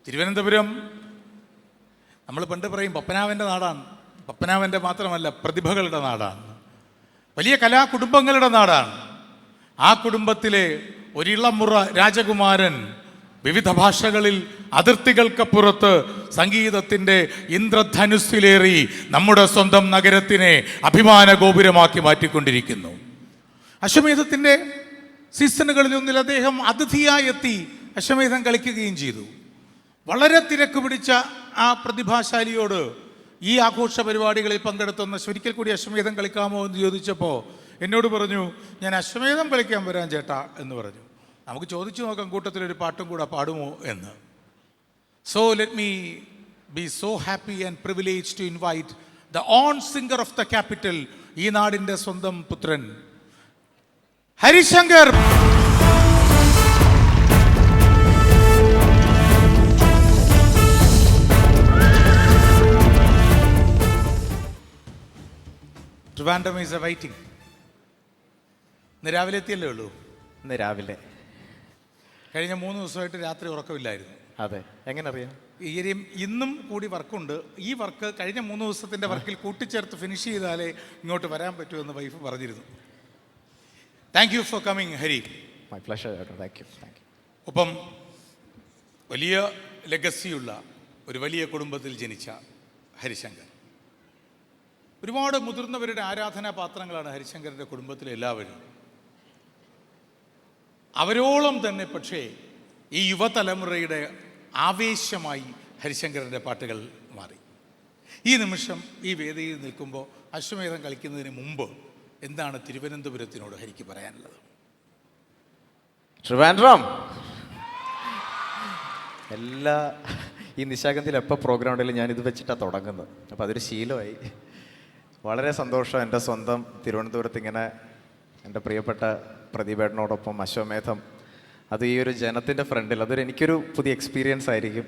തിരുവനന്തപുരം നമ്മൾ പണ്ട് പറയും പപ്പനാവൻ്റെ നാടാണ്. പപ്പനാവൻ്റെ മാത്രമല്ല, പ്രതിഭകളുടെ നാടാണ്. വലിയ കലാകുടുംബങ്ങളുടെ നാടാണ്. ആ കുടുംബത്തിലെ ഒരിളമുറ രാജകുമാരൻ വിവിധ ഭാഷകളിൽ അതിർത്തികൾക്കപ്പുറത്ത് സംഗീതത്തിൻ്റെ ഇന്ദ്രധനുസ്സിലേറി നമ്മുടെ സ്വന്തം നഗരത്തിനെ അഭിമാന ഗോപുരമാക്കി മാറ്റിക്കൊണ്ടിരിക്കുന്നു. അശ്വമേധത്തിൻ്റെ സീസണുകളിലൊന്നിൽ അദ്ദേഹം അതിഥിയായി എത്തി അശ്വമേധം കളിക്കുകയും ചെയ്തു. വളരെ തിരക്ക് പിടിച്ച ആ പ്രതിഭാശാലിയോട് ഈ ആഘോഷ പരിപാടികളിൽ പങ്കെടുത്തുന്ന ഒരിക്കൽ കൂടി അശ്വമേധം കളിക്കാമോ എന്ന് ചോദിച്ചപ്പോൾ എന്നോട് പറഞ്ഞു, ഞാൻ അശ്വമേധം കളിക്കാൻ വരാൻ ചേട്ടാ എന്ന് പറഞ്ഞു. നമുക്ക് ചോദിച്ചു നോക്കാം കൂട്ടത്തിലൊരു പാട്ടും കൂടെ പാടുമോ എന്ന്. So let me be so happy and privilege to invite the own singer of the capital, ഈ നാടിൻ്റെ സ്വന്തം പുത്രൻ Harishankar. Trivandrum is a waiting. ഇന്ന് രാവിലെ എത്തിയല്ലേ ഉള്ളൂ? ഇന്ന് രാവിലെ. കഴിഞ്ഞ 3 ദിവസമായിട്ട് രാത്രി ഉറക്കമില്ലായിരുന്നു. അതെ, എങ്ങനെ അറിയാം? ഇന്നും കൂടി വർക്കുണ്ട്. ഈ വർക്ക് കഴിഞ്ഞ 3 ദിവസത്തിൻ്റെ വർക്കിൽ കൂട്ടിച്ചേർത്ത് ഫിനിഷ് ചെയ്താലേ ഇങ്ങോട്ട് വരാൻ പറ്റുമെന്ന് വൈഫ് പറഞ്ഞിരുന്നു. Thank you for coming Hari. My pleasure. Thank you. ഒപ്പം വലിയ ലെഗസിയുള്ള ഒരു വലിയ കുടുംബത്തിൽ ജനിച്ച ഹരിശങ്കർ. ഒരുപാട് മുതിർന്നവരുടെ ആരാധനാ പാത്രങ്ങളാണ് ഹരിശങ്കറിൻ്റെ കുടുംബത്തിലെ എല്ലാവരും. അവരോളം തന്നെ പക്ഷേ ഈ യുവതലമുറയുടെ ആവേശമായി ഹരിശങ്കറിൻ്റെ പാട്ടുകൾ മാറി. ഈ നിമിഷം ഈ വേദിയിൽ നിൽക്കുമ്പോൾ അശ്വമേധം കളിക്കുന്നതിന് മുമ്പ് എന്താണ് തിരുവനന്തപുരത്തിനോട് ഹരിക്ക് പറയാനുള്ളത്? ട്രിവാൻഡ്രം ഈ നിശാഗന്ധിയിൽ എപ്പോൾ പ്രോഗ്രാം ഉണ്ടെങ്കിലും ഞാനിത് വെച്ചിട്ടാണ് തുടങ്ങുന്നത്. അപ്പോൾ അതൊരു ശീലമായി. വളരെ സന്തോഷം. എൻ്റെ സ്വന്തം തിരുവനന്തപുരത്ത് ഇങ്ങനെ എൻ്റെ പ്രിയപ്പെട്ട പ്രദീപേട്ടനോടൊപ്പം അശ്വമേധം, അത് ഈ ഒരു ജനത്തിൻ്റെ ഫ്രണ്ടിൽ, എനിക്കൊരു പുതിയ എക്സ്പീരിയൻസ് ആയിരിക്കും.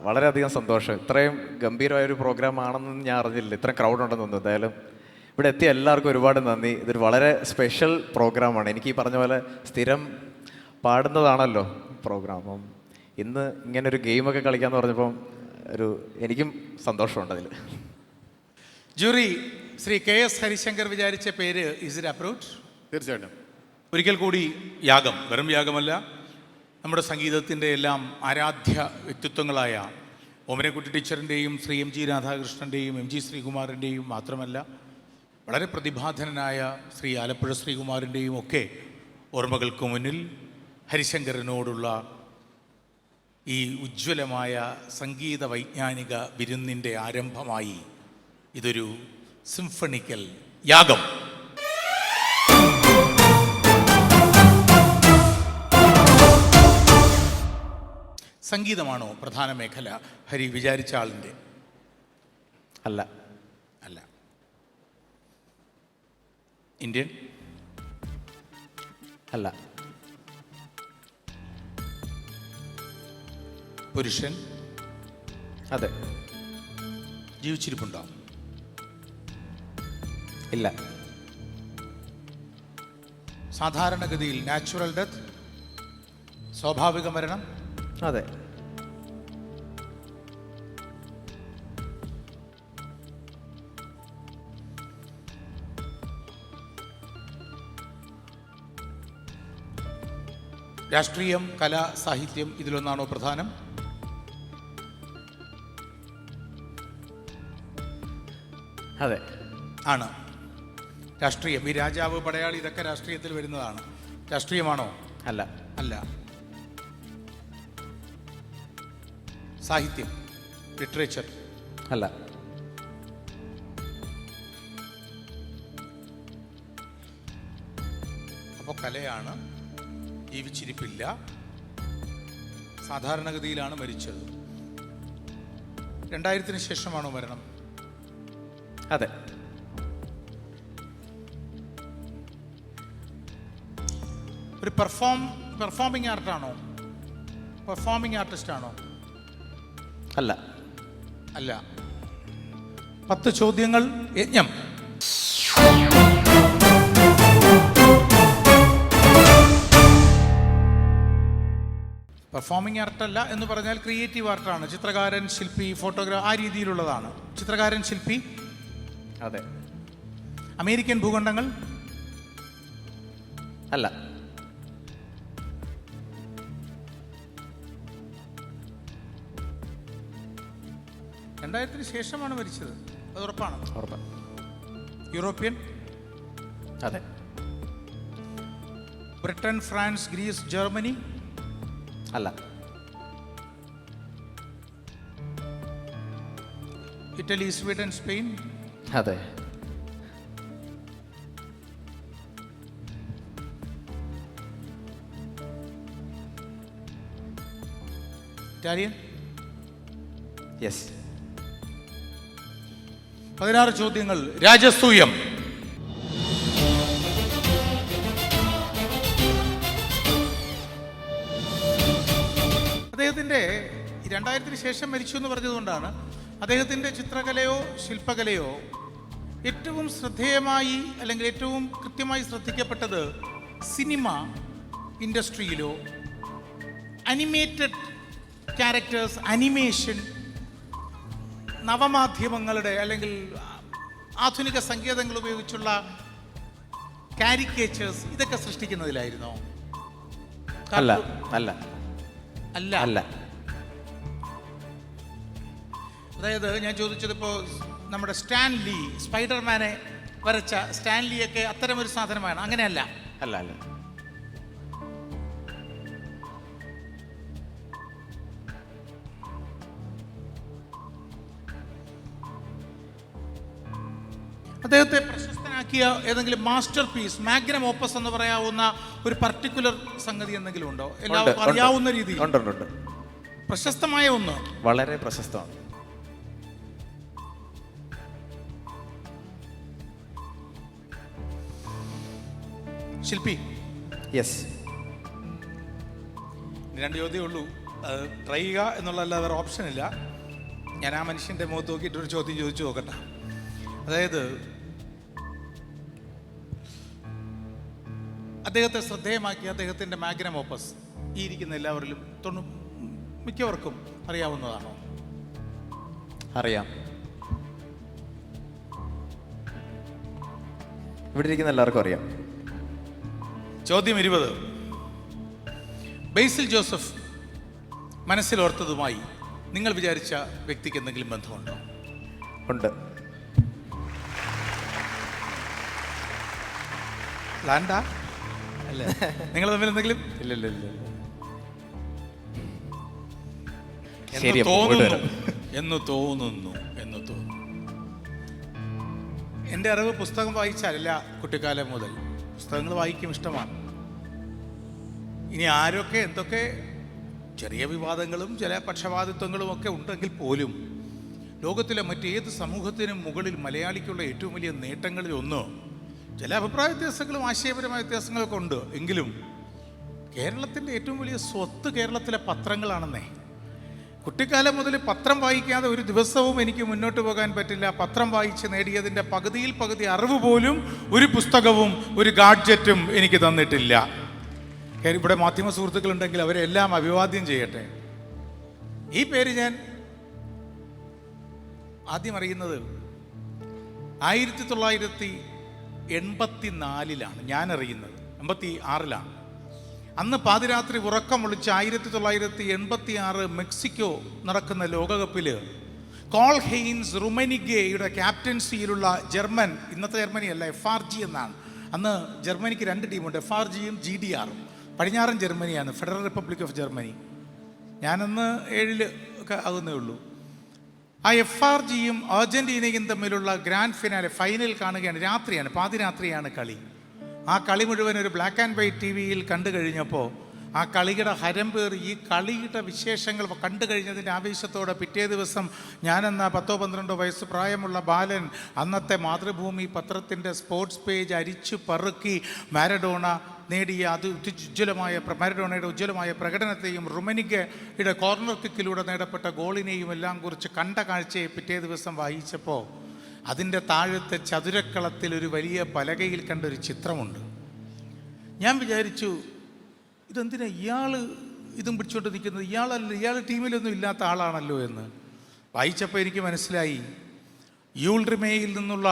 വളരെയധികം സന്തോഷം. ഇത്രയും ഗംഭീരമായൊരു പ്രോഗ്രാം ആണെന്ന് ഞാൻ അറിഞ്ഞില്ല. ഇത്രയും ക്രൗഡ് ഉണ്ടെന്ന്. എന്തായാലും ഇവിടെ എത്തിയ എല്ലാവർക്കും ഒരുപാട് നന്ദി. ഇതൊരു വളരെ സ്പെഷ്യൽ പ്രോഗ്രാമാണ്. എനിക്ക് ഈ പറഞ്ഞ പോലെ സ്ഥിരം പാടുന്നതാണല്ലോ പ്രോഗ്രാം. അപ്പം ഇന്ന് ഇങ്ങനൊരു ഗെയിമൊക്കെ കളിക്കാമെന്ന് പറഞ്ഞപ്പം എനിക്കും സന്തോഷമുണ്ട് അതിൽ. ജൂറി ശ്രീ KS ഹരിശങ്കർ വിചാരിച്ച പേര് ഈസ് ഇറ്റ് അപ്രൂവ്ഡ്? തീർച്ചയായിട്ടും. ഒരിക്കൽ കൂടി യാഗം, വെറും യാഗമല്ല, നമ്മുടെ സംഗീതത്തിൻ്റെ എല്ലാം ആരാധ്യ വ്യക്തിത്വങ്ങളായ ഓമനക്കുട്ടി ടീച്ചറിൻ്റെയും ശ്രീ MG രാധാകൃഷ്ണൻ്റെയും MG ശ്രീകുമാറിൻ്റെയും മാത്രമല്ല, വളരെ പ്രതിഭാധനനായ ശ്രീ ആലപ്പുഴ ശ്രീകുമാറിൻ്റെയും ഒക്കെ ഓർമ്മകൾക്ക് മുന്നിൽ ഹരിശങ്കറിനോടുള്ള ഈ ഉജ്ജ്വലമായ സംഗീത വൈജ്ഞാനിക വിരുന്നിൻ്റെ ആരംഭമായി ഇതൊരു സിംഫണിക്കൽ യാഗം. സംഗീതമാണോ പ്രധാന മേഖല ഹരി വിചാരിച്ച ആളിൻ്റെ? അല്ല. ഇന്ത്യൻ അല്ല. പുരുഷൻ? അതെ. ജീവിച്ചിരിപ്പുണ്ടോ? ഇല്ല. സാധാരണഗതിയിൽ നാച്ചുറൽ ഡെത്ത്, സ്വാഭാവിക മരണം? അതെ. രാഷ്ട്രീയം, കല, സാഹിത്യം ഇതിലൊന്നാണോ പ്രധാനം? അതെ. ആണ്. രാഷ്ട്രീയം, ഈ രാജാവ്, പടയാളി, ഇതൊക്കെ രാഷ്ട്രീയത്തിൽ വരുന്നതാണ്. രാഷ്ട്രീയമാണോ? അല്ല. അല്ല. സാഹിത്യം, ലിറ്ററേച്ചർ? അല്ല. അപ്പോൾ കലയാണ്. ജീവിച്ചിരിപ്പില്ല. സാധാരണഗതിയിലാണ് മരിച്ചത്. 2000-ന് ശേഷമാണോ മരണം? അതെ. ഒരു പെർഫോമിംഗ് ആർട്ടാണോ? പെർഫോമിംഗ് ആർട്ടിസ്റ്റ് ആണോ? അല്ല. അല്ല. 10 ചോദ്യങ്ങൾ യജ്ഞം. പെർഫോമിംഗ് ആർട്ടല്ല എന്ന് പറഞ്ഞാൽ ക്രിയേറ്റീവ് ആർട്ടാണ്. ചിത്രകാരൻ, ശില്പി, ഫോട്ടോഗ്രാഫ് ആ രീതിയിലുള്ളതാണ്. ചിത്രകാരൻ, ശില്പി. അതെ. അമേരിക്കൻ ഭൂഖണ്ഡങ്ങൾ അല്ല. രണ്ടായിരത്തിന് ശേഷമാണ് മരിച്ചത്, അത് ഉറപ്പാണ്. ഉറപ്പാണ്. യൂറോപ്യൻ. അതെ. Britain, France, Greece, Germany. അല്ല. Italy, Sweden, Spain. അതെ. ഇറ്റാലിയൻ. യെസ്. 16 ചോദ്യങ്ങൾ. രാജസൂയം. അദ്ദേഹത്തിൻ്റെ 2000-ന് ശേഷം മരിച്ചു എന്ന് പറഞ്ഞതുകൊണ്ടാണ് അദ്ദേഹത്തിൻ്റെ ചിത്രകലയോ ശില്പകലയോ ഏറ്റവും ശ്രദ്ധേയമായി അല്ലെങ്കിൽ ഏറ്റവും കൃത്യമായി ശ്രദ്ധിക്കപ്പെട്ടത് സിനിമ ഇൻഡസ്ട്രിയിലോ അനിമേറ്റഡ് ക്യാരക്ടേഴ്സ്, അനിമേഷൻ, നവമാധ്യമങ്ങളുടെ അല്ലെങ്കിൽ ആധുനിക സങ്കേതങ്ങൾ ഉപയോഗിച്ചുള്ള കാരിക്കേച്ചേഴ്സ് ഇതൊക്കെ സൃഷ്ടിക്കുന്നതിലായിരുന്നോ? അല്ല. അല്ല. അല്ല. അല്ല. അതായത് ഞാൻ ചോദിച്ചത് ഇപ്പോൾ നമ്മുടെ സ്റ്റാൻലി, സ്പൈഡർമാനെ വരച്ച സ്റ്റാൻലിയൊക്കെ അത്തരമൊരു സാധനമാണ്. അങ്ങനെയല്ല. അല്ല. അല്ല. അദ്ദേഹത്തെ പ്രശസ്തനാക്കിയ ഏതെങ്കിലും മാസ്റ്റർ പീസ്, മാഗ്നം ഓപ്പസ് എന്ന് പറയാവുന്ന ഒരു പർട്ടിക്കുലർ സംഗതി എന്തെങ്കിലും ഉണ്ടോ? എല്ലാവർക്കും അറിയാവുന്ന രീതിയിൽ ഉണ്ട്. പ്രശസ്തമായ ഒന്ന്. വളരെ പ്രശസ്തമാണ്. ശില്പി. യെസ്. 2 ചോദ്യമേ ഉള്ളൂ. ട്രൈ ചെയ്യുക എന്നുള്ളതല്ലാതെ വേറെ ഓപ്ഷൻ ഇല്ല. ഞാൻ ആ മനുഷ്യൻ്റെ മുഖത്ത് നോക്കിയിട്ടൊരു ചോദ്യം ചോദിച്ചു നോക്കട്ടെ. അതായത് അദ്ദേഹത്തെ ശ്രദ്ധേയമാക്കിയ അദ്ദേഹത്തിൻ്റെ മാഗ്നം ഓപ്പസ് ഈ ഇരിക്കുന്ന എല്ലാവരിലും മിക്കവർക്കും അറിയാവുന്നതാണോ? അറിയാം. ഇവിടെ ഇരിക്കുന്ന എല്ലാവർക്കും അറിയാം. ചോദ്യം 20. ബേസിൽ ജോസഫ് മനസ്സിലോർത്തതുമായി നിങ്ങൾ വിചാരിച്ച വ്യക്തിക്ക് എന്തെങ്കിലും ബന്ധമുണ്ടോ? ഉണ്ട്. ലാൻഡാ അല്ലേ? നിങ്ങൾ തമ്മിൽ എന്തെങ്കിലും? ഇല്ല. എന്ന് തോന്നുന്നു. എൻ്റെ അറിവ് പുസ്തകം വായിച്ചാലല്ല, കുട്ടിക്കാലം മുതൽ പുസ്തകങ്ങൾ വായിക്കും, ഇഷ്ടമാണ്. ഇനി ആരൊക്കെ എന്തൊക്കെ ചെറിയ വിവാദങ്ങളും ചില പക്ഷപാതിത്വങ്ങളും ഒക്കെ ഉണ്ടെങ്കിൽ പോലും ലോകത്തിലെ മറ്റേത് സമൂഹത്തിനും മുകളിൽ മലയാളിക്കുള്ള ഏറ്റവും വലിയ നേട്ടങ്ങളിൽ ഒന്ന്, ചില അഭിപ്രായ വ്യത്യാസങ്ങളും ആശയപരമായ വ്യത്യാസങ്ങളൊക്കെ ഉണ്ട്, എങ്കിലും കേരളത്തിൻ്റെ ഏറ്റവും വലിയ സ്വത്ത് കേരളത്തിലെ പത്രങ്ങളാണെന്നേ. കുട്ടിക്കാലം മുതൽ പത്രം വായിക്കാതെ ഒരു ദിവസവും എനിക്ക് മുന്നോട്ട് പോകാൻ പറ്റില്ല. പത്രം വായിച്ച് നേടിയതിൻ്റെ പകുതി അറിവ് പോലും ഒരു പുസ്തകവും ഒരു ഗാഡ്ജറ്റും എനിക്ക് തന്നിട്ടില്ല. ഇവിടെ മാധ്യമ സുഹൃത്തുക്കളുണ്ടെങ്കിൽ അവരെ എല്ലാം അഭിവാദ്യം ചെയ്യട്ടെ. ഈ പേര് ഞാൻ ആദ്യം അറിയുന്നത് 1984-ലാണ് ഞാൻ അറിയുന്നത്. 86-ലാണ്. അന്ന് പാതിരാത്രി ഉറക്കം വിളിച്ച് 1986 മെക്സിക്കോ നടക്കുന്ന ലോകകപ്പിൽ കോൾ ഹെയ്ൻസ് റുമനിഗയുടെ ക്യാപ്റ്റൻസിയിലുള്ള ജർമ്മൻ, ഇന്നത്തെ ജർമ്മനിയല്ല, FRG എന്നാണ്. അന്ന് ജർമ്മനിക്ക് 2 ടീമുണ്ട്, FRGയും GDRും. പടിഞ്ഞാറൻ ജർമ്മനിയാണ്, ഫെഡറൽ റിപ്പബ്ലിക് ഓഫ് ജർമ്മനി. ഞാനന്ന് 7 ഒക്കെ ആകുന്നേ ഉള്ളൂ. ആ FRGയും അർജൻറ്റീനയും തമ്മിലുള്ള ഗ്രാൻഡ് ഫിനാലെ, ഫൈനൽ കാണുകയാണ്. രാത്രിയാണ്, പാതിരാത്രിയാണ് കളി. ആ കളി മുഴുവൻ ഒരു ബ്ലാക്ക് ആൻഡ് വൈറ്റ് TV-യിൽ കണ്ടു കഴിഞ്ഞപ്പോൾ ആ കളിയുടെ ഹരം പേറി ഈ കളിയുടെ വിശേഷങ്ങൾ കണ്ടു കഴിഞ്ഞതിൻ്റെ ആവേശത്തോടെ പിറ്റേ ദിവസം ഞാനെന്ന 10-12 വയസ്സ് പ്രായമുള്ള ബാലൻ അന്നത്തെ മാതൃഭൂമി പത്രത്തിൻ്റെ സ്പോർട്സ് പേജ് അരിച്ചു പെറുക്കി മാരഡോണ നേടിയ മാരഡോണയുടെ ഉജ്ജ്വലമായ പ്രകടനത്തെയും റുമനിഗയുടെ കോർണർ കിക്കിലൂടെ നേടപ്പെട്ട ഗോളിനെയും എല്ലാം കുറിച്ച് കണ്ട കാഴ്ചയെ പിറ്റേ ദിവസം വായിച്ചപ്പോൾ അതിൻ്റെ താഴത്തെ ചതുരക്കളത്തിൽ ഒരു വലിയ പലകയിൽ കണ്ടൊരു ചിത്രമുണ്ട്. ഞാൻ വിചാരിച്ചു, ഇതെന്തിനാ ഇയാൾ ഇതും പിടിച്ചോണ്ട് നിൽക്കുന്നത് ഇയാളല്ല, ഇയാൾ ടീമിലൊന്നും ഇല്ലാത്ത ആളാണല്ലോ എന്ന് വായിച്ചപ്പോൾ എനിക്ക് മനസ്സിലായി. യൂൾറിമേയിൽ നിന്നുള്ള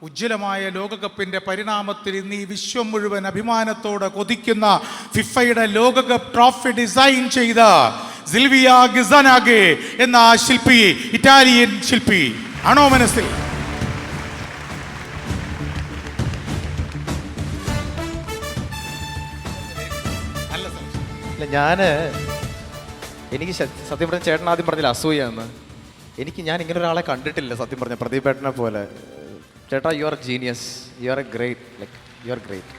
ഉജ്ജ്വലമായ ലോകകപ്പിൻ്റെ പരിണാമത്തിൽ ഇന്ന് ഈ വിശ്വം മുഴുവൻ അഭിമാനത്തോടെ കൊതിക്കുന്ന ഫിഫയുടെ ലോകകപ്പ് ട്രോഫി ഡിസൈൻ ചെയ്ത സിൽവിയ ഗിസനാഗെ എന്ന ആ ശില്പി, ഇറ്റാലിയൻ ശില്പി ആണോ മനസ്സിൽ? അല്ല എനിക്ക് സത്യം പറഞ്ഞ ചേട്ടൻ ആദ്യം പറഞ്ഞില്ല അസൂയാന്ന്. ഞാൻ ഇങ്ങനെ ഒരാളെ കണ്ടിട്ടില്ല സത്യം പറഞ്ഞ, പ്രദീപേട്ടനെ പോലെ. ചേട്ടാ, you are genius, you are A great, you are great.